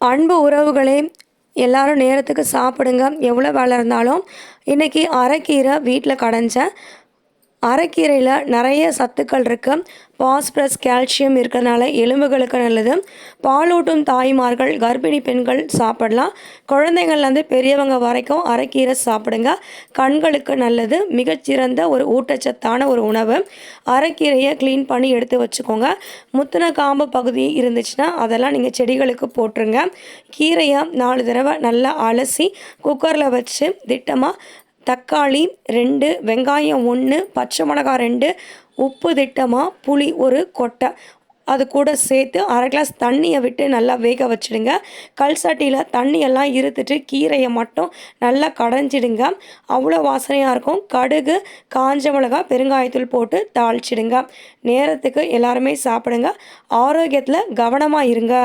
அன்பு உறவுகளே, எல்லாரும் நேரத்துக்கு சாப்பிடுங்க. எவ்வளோ வேலை இருந்தாலும். இன்றைக்கி அரைக்கீரை வீட்டில் கடைஞ்சேன். அரைக்கீரையில் நிறைய சத்துக்கள் இருக்குது. பாஸ்பரஸ், கால்சியம் இருக்கிறதுனால எலும்புகளுக்கு நல்லது. பாலூட்டும் தாய்மார்கள், கர்ப்பிணி பெண்கள் சாப்பிடலாம். குழந்தைங்கள்லேருந்து பெரியவங்க வரைக்கும் அரைக்கீரை சாப்பிடுங்க. கண்களுக்கு நல்லது. மிகச்சிறந்த ஒரு ஊட்டச்சத்தான ஒரு உணவு. அரைக்கீரையை க்ளீன் பண்ணி எடுத்து வச்சுக்கோங்க. முத்தின காம்பு பகுதி இருந்துச்சுன்னா அதெல்லாம் நீங்கள் செடிகளுக்கு போட்டுருங்க. கீரையை 4 தடவை நல்லா அலசி குக்கரில் வச்சு திட்டமாக தக்காளி 2, வெங்காயம் 1, பச்சை மிளகாய் 2, உப்பு திட்டமாக, புளி 1 கொட்டை அது கூட சேர்த்து 1/2 கிளாஸ் தண்ணியை விட்டு நல்லா வேக வச்சுடுங்க. கல் சட்டியில் தண்ணியெல்லாம் இருத்துட்டு கீரையை மட்டும் நல்லா கடைஞ்சிடுங்க. அவ்வளோ வாசனையாக இருக்கும். கடுகு, காஞ்ச மிளகாய், பெருங்காயத்தூள் போட்டு தாளிச்சிடுங்க. நேரத்துக்கு எல்லாருமே சாப்பிடுங்க. ஆரோக்கியத்தில் கவனமாக இருங்க.